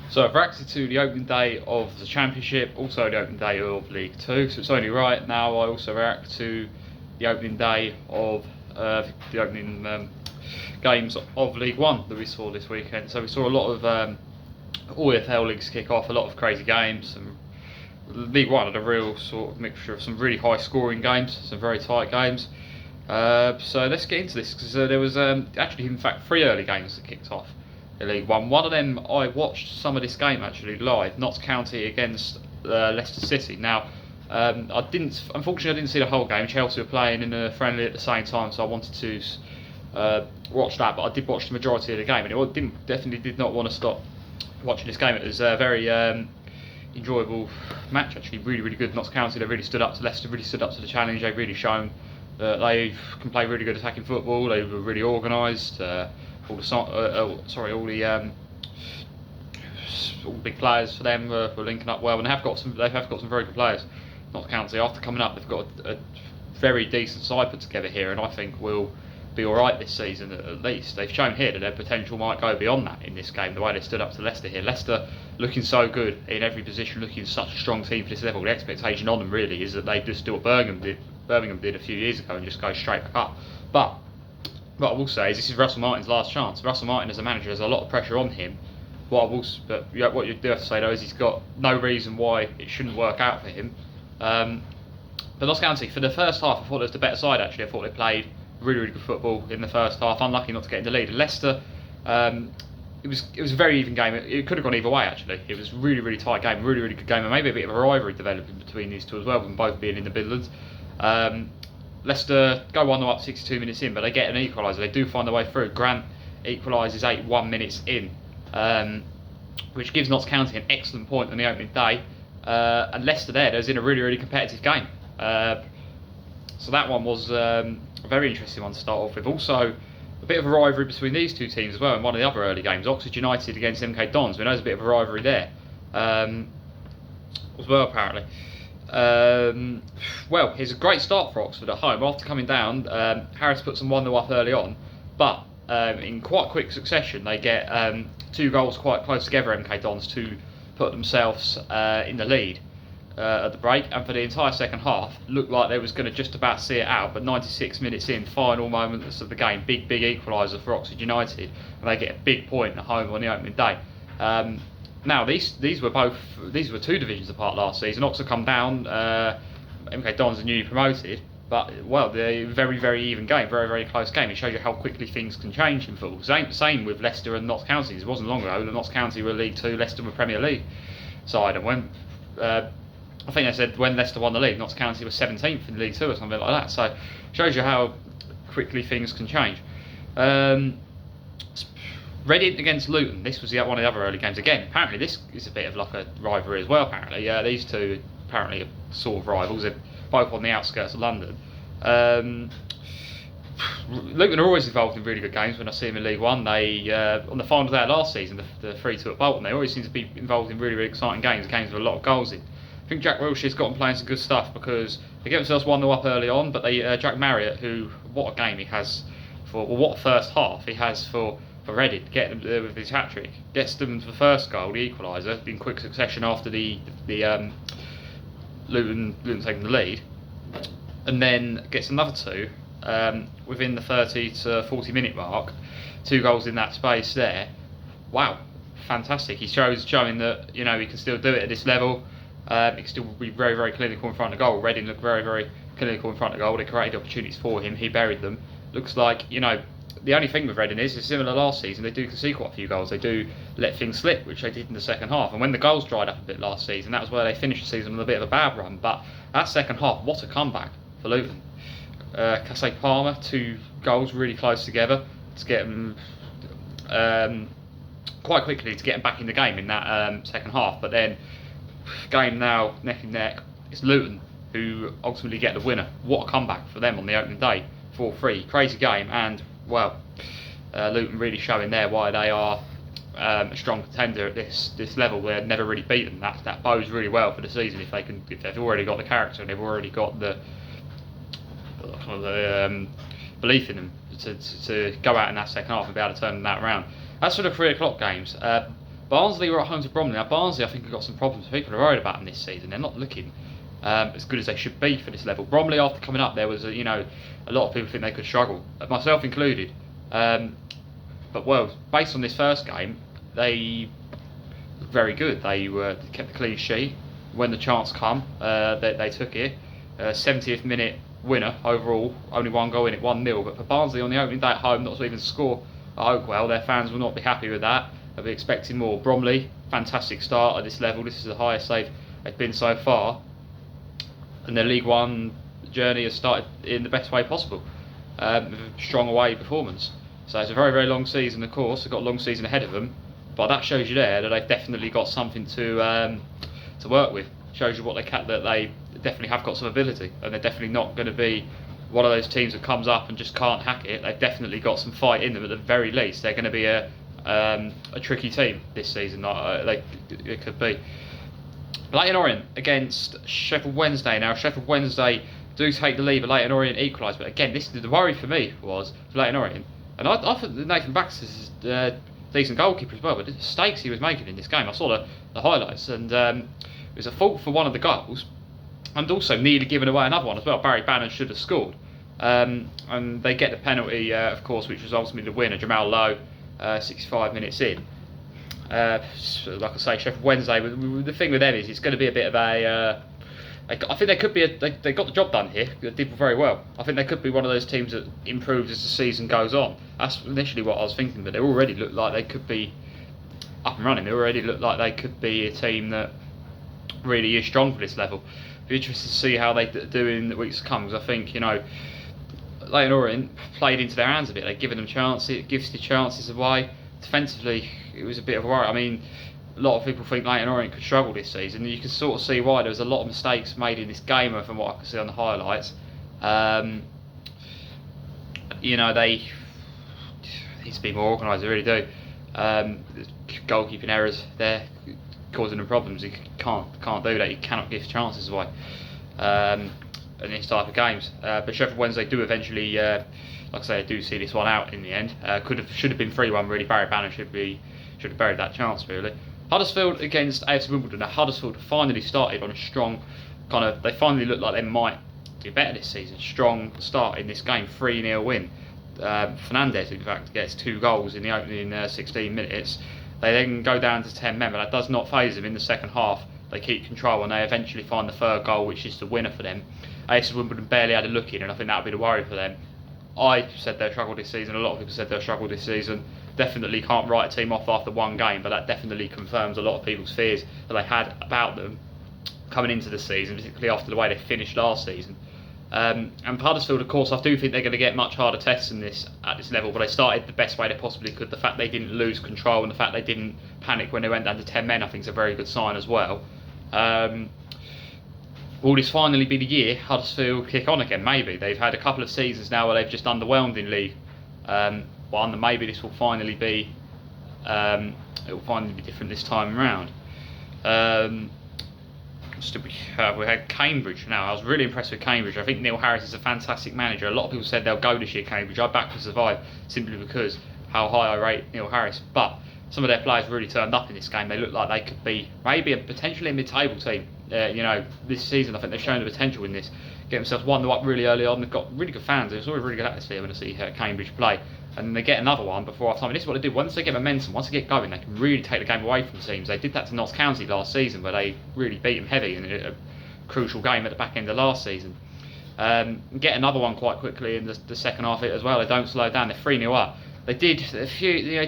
So I've reacted to the opening day of the Championship, also the opening day of League Two, so it's only right now I also react to the opening day of the opening games of League One that we saw this weekend. So we saw a lot of all EFL leagues kick off, a lot of crazy games, and League One had a real sort of mixture of some really high scoring games, some very tight games. So let's get into this, because there was actually in fact 3 early games that kicked off in League One. One of them I watched some of this game actually live, Notts County against Leicester City. Now unfortunately I didn't see the whole game. Chelsea were playing in a friendly at the same time, so I wanted to watch that, but I did watch the majority of the game, and it definitely did not want to stop watching this game. It was a very enjoyable match actually, really good. Notts County, they really stood up to Leicester, really stood up to the challenge. They've really shown they can play really good attacking football. They were really organised. All the big players for them were linking up well, and they have got some very good players. Notts County, after coming up, they've got a very decent side put together here, and I think will be all right this season at least. They've shown here that their potential might go beyond that in this game, the way they stood up to Leicester here. Leicester looking so good in every position, looking such a strong team for this level. The expectation on them really is that they just do what Birmingham did a few years ago and just go straight back up. But what I will say is this is Russell Martin's last chance. Russell Martin as a manager has a lot of pressure on him. What you do have to say though is he's got no reason why it shouldn't work out for him. But Notts County, for the first half, I thought it was the better side actually. I thought they played really good football in the first half. Unlucky not to get in the lead. Leicester, it was a very even game. It could have gone either way actually. It was really tight game, really good game, and maybe a bit of a rivalry developing between these two as well, with them both being in the Midlands. Leicester go 1-0 up 62 minutes in, but they get an equaliser. They do find their way through. Grant equalises 81 minutes in, which gives Notts County an excellent point on the opening day. And Leicester there's in a really competitive game. So that one was a very interesting one to start off with. Also, a bit of a rivalry between these two teams as well in one of the other early games. Oxford United against MK Dons. We know there's a bit of a rivalry there as well, apparently. Well, here's a great start for Oxford at home. After coming down, Harris puts them 1-0 up early on, but in quite quick succession they get 2 goals quite close together, MK Dons, to put themselves in the lead at the break, and for the entire second half looked like they was going to just about see it out. But 96 minutes in, final moments of the game, big equaliser for Oxford United, and they get a big point at home on the opening day. Now these were 2 divisions apart last season. Oxford come down, MK Dons are newly promoted, but well, they're very even game, very close game. It shows you how quickly things can change in football. Same with Leicester and Notts County. It wasn't long ago that Notts County were League Two, Leicester were Premier League side, and when I think they said when Leicester won the league, Notts County was 17th in League Two or something like that. So shows you how quickly things can change. Reading against Luton. This was one of the other early games. Again, apparently this is a bit of like a rivalry as well. Apparently, these two apparently are sort of rivals. They're both on the outskirts of London. Luton are always involved in really good games. When I see them in League One, they on the final day of last season, the 3-2 at Bolton, they always seem to be involved in really exciting games with a lot of goals in. I think Jack Wilshere's got them playing some good stuff, because they get themselves 1-0 up early on, but they Jack Marriott, who what a game he has what a first half he has for Reading, getting them with his hat trick, gets them the first goal, the equaliser, in quick succession after the Luton taking the lead, and then gets another 2 within the 30 to 40 minute mark. 2 goals in that space there. Wow, fantastic. He's showing that he can still do it at this level. He can still be very clinical in front of goal. Reading looked very clinical in front of goal. They created opportunities for him. He buried them. Looks like the only thing with Reading is similar last season. They do concede quite a few goals. They do let things slip, which they did in the second half. And when the goals dried up a bit last season, that was where they finished the season with a bit of a bad run. But that second half, what a comeback for Luton. Kasey Palmer, 2 goals really close together to get them quite quickly to get them back in the game in that second half. But then game now neck and neck. It's Luton who ultimately get the winner. What a comeback for them on the opening day, 4-3. Crazy game, and well, Luton really showing there why they are a strong contender at this level. They're never really beaten. That bodes really well for the season if they've already got the character and they've already got the belief in them to go out in that second half and be able to turn that around. As for the 3 o'clock games, Barnsley were at home to Bromley. Now Barnsley, I think, have got some problems. People are worried about them this season. They're not looking as good as they should be for this level. Bromley, after coming up, there was a lot of people think they could struggle, myself included. But well, based on this first game, they looked very good. They kept the clean sheet when the chance come. They took it. 70th minute winner overall, only one goal in it, 1-0. But for Barnsley on the opening day at home, not to even score at Oakwell, their fans will not be happy with that. They'll be expecting more. Bromley, fantastic start at this level. This is the highest they've been so far, and their League One journey has started in the best way possible, with a strong away performance. So it's a very, very long season, of course. They've got a long season ahead of them, but that shows you there that they've definitely got something to work with. Shows you that they definitely have got some ability, and they're definitely not going to be one of those teams that comes up and just can't hack it. They've definitely got some fight in them. At the very least, they're going to be a tricky team this season. It could be. Leyton Orient against Sheffield Wednesday. Now Sheffield Wednesday do take the lead, but Leyton Orient equalise. But again, the worry for me was for Leyton Orient, and I thought Nathan Baxter's decent goalkeeper as well. But the mistakes he was making in this game, I saw the highlights, and it was a fault for one of the goals, and also nearly giving away another one as well. Barry Bannon should have scored, and they get the penalty, of course, which was ultimately the winner. Jamal Lowe, 65 minutes in. Like I say, Sheffield Wednesday. The thing with them is it's going to be a bit of a. I think they could be. They got the job done here. They did very well. I think they could be one of those teams that improves as the season goes on. That's initially what I was thinking, but they already look like they could be up and running. They already look like they could be a team that really is strong for this level. Be interested to see how they do in the weeks to come, because I think Leyton Orient played into their hands a bit. They've given them chances, gives the chances away. Defensively, it was a bit of a worry. I mean, a lot of people think Leyton Orient could struggle this season, and you can sort of see why. There was a lot of mistakes made in this game, from what I can see on the highlights. They need to be more organised. They really do. Goalkeeping errors there causing them problems. You can't do that. You cannot give chances away in these type of games. But Sheffield Wednesday do eventually, like I say, I do see this one out in the end. Should have been 3-1 really. Barry Bannon should have buried that chance really. Huddersfield against AFC Wimbledon. Now Huddersfield finally started on a strong they finally look like they might do better this season. Strong start in this game, 3-0 win. Fernandez in fact gets 2 goals in the opening 16 minutes. They then go down to 10 men, but that does not faze them in the second half. They keep control and they eventually find the third goal, which is the winner for them. AFC Wimbledon barely had a look in, and I think that would be the worry for them. I said they'll struggle this season. A lot of people said they'll struggle this season. Definitely can't write a team off after one game, but that definitely confirms a lot of people's fears that they had about them coming into the season, particularly after the way they finished last season. And for Huddersfield, of course, I do think they're going to get much harder tests than this at this level, but they started the best way they possibly could. The fact they didn't lose control and the fact they didn't panic when they went down to 10 men, I think is a very good sign as well. Will this finally be the year Huddersfield kick on again? Maybe. They've had a couple of seasons now where they've just underwhelmed in League One, maybe this will finally be it will finally be different this time around. We had Cambridge now. I was really impressed with Cambridge. I think Neil Harris is a fantastic manager. A lot of people said they'll go this year, Cambridge. I back to survive simply because how high I rate Neil Harris. But some of their players really turned up in this game. They look like they could be maybe potentially a mid-table team. This season I think they've shown the potential in this. Get themselves 1-0 up really early on. They've got really good fans. It's always really good atmosphere when I see Cambridge play. And they get another one before half time. And this is what they do. Once they get momentum, once they get going, they can really take the game away from teams. They did that to Notts County last season, where they really beat them heavy in a crucial game at the back end of last season. Get another one quite quickly in the second half of it as well. They don't slow down. They're 3-0 up. They did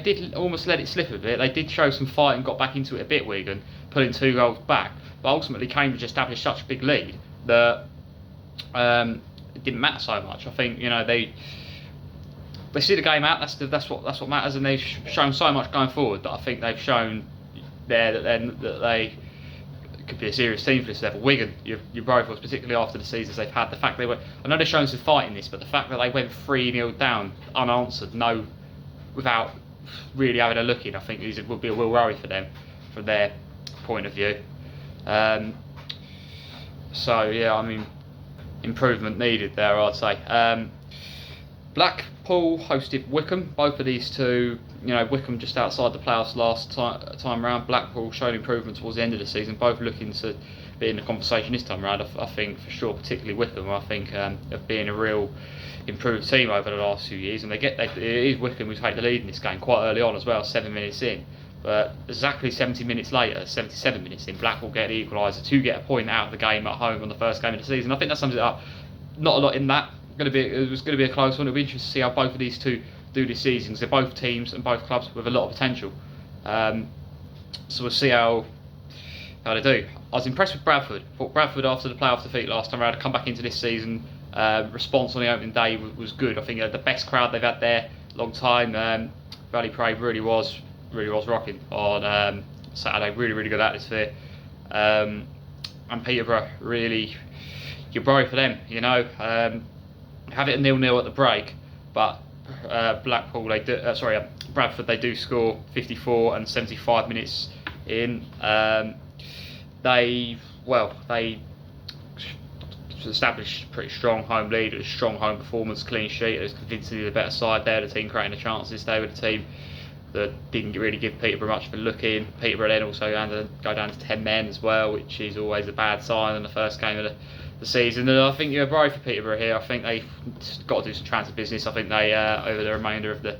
did almost let it slip a bit. They did show some fight and got back into it a bit, Wigan, pulling 2 goals back. But ultimately, Cambridge established such a big lead that it didn't matter so much. I think they see the game out. That's what matters, and they've shown so much going forward that I think they've shown there that they could be a serious team for this level. Wigan, your rivals, particularly after the seasons they've had, the fact I know they're showing some fight in this, but the fact that they went 3-0 down unanswered, without really having a look in, I think would be a real worry for them from their point of view. So yeah, I mean, improvement needed there, I'd say. Blackpool hosted Wycombe. Both of these two Wycombe just outside the playoffs last time round. Blackpool showed improvement towards the end of the season, both looking to be in the conversation this time around. I think for sure, particularly Wycombe, I think of being a real improved team over the last few years, and it is Wycombe who take the lead in this game quite early on as well, 7 minutes in. But exactly 70 minutes later, 77 minutes in, Blackpool get the equaliser to get a point out of the game at home on the first game of the season. I think that sums it up. Not a lot in that. It was going to be a close one. It'll be interesting to see how both of these two do this season, because they're both teams and both clubs with a lot of potential. So we'll see how they do. I was impressed with Bradford. I thought Bradford, after the playoff defeat last time around, had come back into this season. Response on the opening day was good. I think the best crowd they've had there long time. Valley Parade really was rocking on Saturday. Really good atmosphere. And Peterborough, really, you're worried for them. Have it a 0-0 at the break, but Bradford, they do score 54 and 75 minutes in. They established a pretty strong home lead, a strong home performance, clean sheet. It was convincingly the better side there. The team creating the chances. They were the team that didn't really give Peterborough much of a look in. Peterborough then also go down to 10 men as well, which is always a bad sign in the first game of the season. And I think you're right for Peterborough here. I think they've got to do some transfer business. I think they, over the remainder of the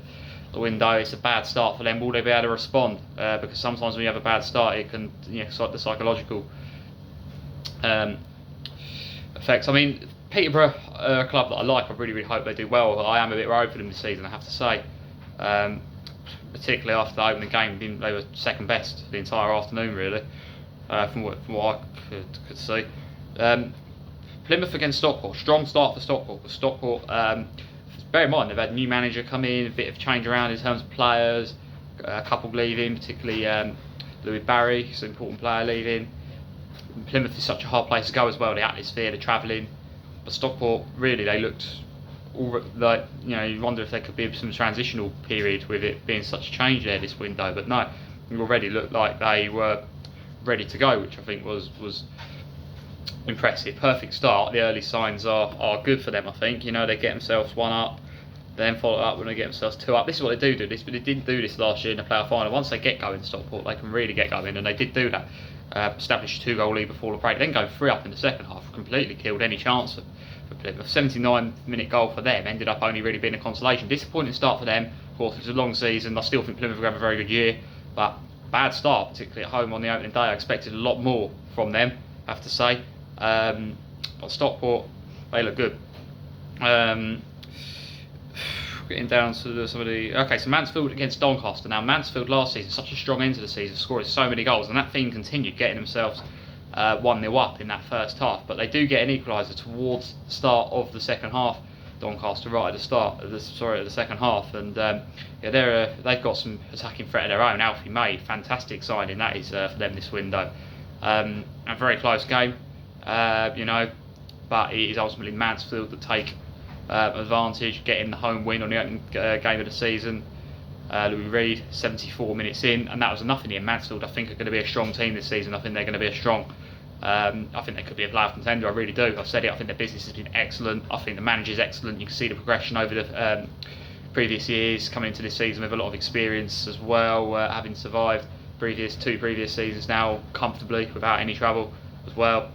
window, it's a bad start for them. Will they be able to respond? Because sometimes when you have a bad start, it can, the psychological effects. I mean, Peterborough are a club that I like. I really hope they do well. I am a bit worried for them this season, I have to say. Particularly after the opening game, they were second best the entire afternoon, really, from what I could see. Plymouth against Stockport, strong start for Stockport. Bear in mind, they've had a new manager come in, a bit of change around in terms of players, a couple leaving, particularly Louis Barry, who's an important player, leaving. Plymouth is such a hard place to go as well, the atmosphere, the travelling. But Stockport, really, they looked like, you wonder if there could be some transitional period with it being such a change there this window. But no, it already looked like they were ready to go, which I think was impressive. Perfect start. The early signs are good for them, I think. They get themselves 1 up, then follow up when they get themselves 2 up. This is what they do this, but they didn't do this last year in the playoff final. Once they get going, Stockport, they can really get going, and they did do that. Established a 2-goal lead before the break, then go 3 up in the second half, completely killed any chance for Plymouth. 79-minute goal for them ended up only really being a consolation. Disappointing start for them. Of course, it's a long season. I still think Plymouth will have a very good year, but bad start, particularly at home on the opening day. I expected a lot more from them, I have to say. But Stockport, they look good. Getting down to some of the... Okay, so Mansfield against Doncaster. Now, Mansfield last season, such a strong end to the season, scoring so many goals, and that theme continued, getting themselves 1-0 up in that first half. But they do get an equaliser towards the start of the second half. Doncaster right at the start of the second half, and they've got some attacking threat of their own. Alfie May, fantastic signing that is for them this window. A very close game, but it is ultimately Mansfield that take advantage, getting the home win on the opening game of the season. Louis Reed, 74 minutes in, and that was enough in the end. Mansfield, I think, are going to be a strong team this season. I think they're going to be a strong. I think they could be a playoff contender. I really do. I've said it. I think their business has been excellent. I think the manager's excellent. You can see the progression over the previous years, coming into this season with a lot of experience as well, having survived two previous seasons now comfortably without any trouble as well.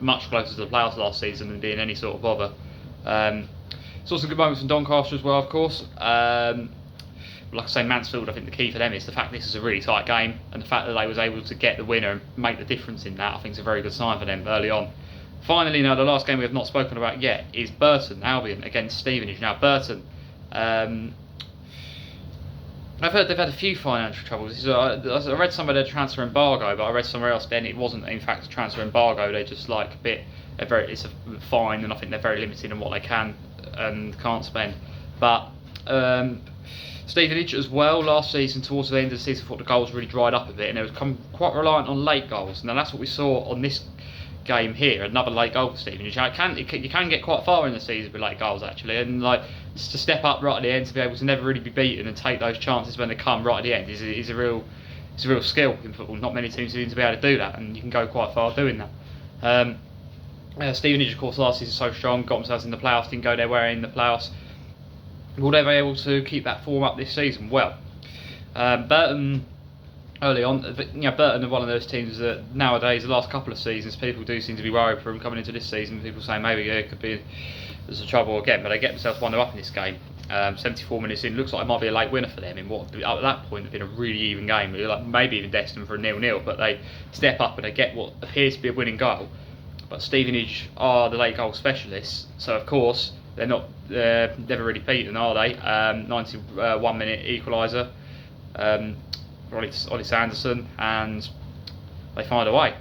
Much closer to the playoffs last season than being any sort of bother. Saw some good moments from Doncaster as well, of course. Like I say, Mansfield, I think the key for them is the fact this is a really tight game, and the fact that they was able to get the winner and make the difference in that, I think is a very good sign for them early on. Finally, now the last game we have not spoken about yet is Burton Albion against Stevenage. Now Burton, I've heard they've had a few financial troubles. I read some of their transfer embargo, but I read somewhere else then it wasn't in fact a transfer embargo. They're just like it's a fine, and I think they're very limited in what they can and can't spend. But Stevenage as well, last season towards the end of the season, I thought the goals really dried up a bit, and they was quite reliant on late goals. Now that's what we saw on this game here, another late goal for Stevenage. You can get quite far in the season with late goals actually, and just to step up right at the end, to be able to never really be beaten and take those chances when they come right at the end is a real skill in football. Not many teams seem to be able to do that, and you can go quite far doing that. Stevenage, of course, last season so strong, got themselves in the playoffs, didn't go their way in the playoffs. will they be able to keep that form up this season? Well, Burton early on, Burton are one of those teams that nowadays, the last couple of seasons, people do seem to be worried for them coming into this season. People say maybe it could be there's a trouble again, but they get themselves 1-0 up in this game. 74 minutes in, looks like it might be a late winner for them in what at that point had been a really even game, like maybe even destined for a 0-0. But they step up and they get what appears to be a winning goal. But Stevenage are the late goal specialists, so of course they're not never really beaten, are they? 91-minute equaliser. Ollie Sanderson, and they find a way.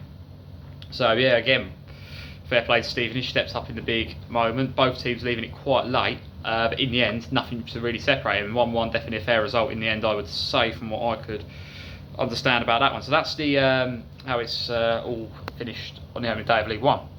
So yeah, again, fair play to Stevenage, steps up in the big moment. Both teams leaving it quite late, but in the end, nothing to really separate them. 1-1, definitely a fair result in the end, I would say, from what I could understand about that one. So that's the how it's all finished on the opening day of League One.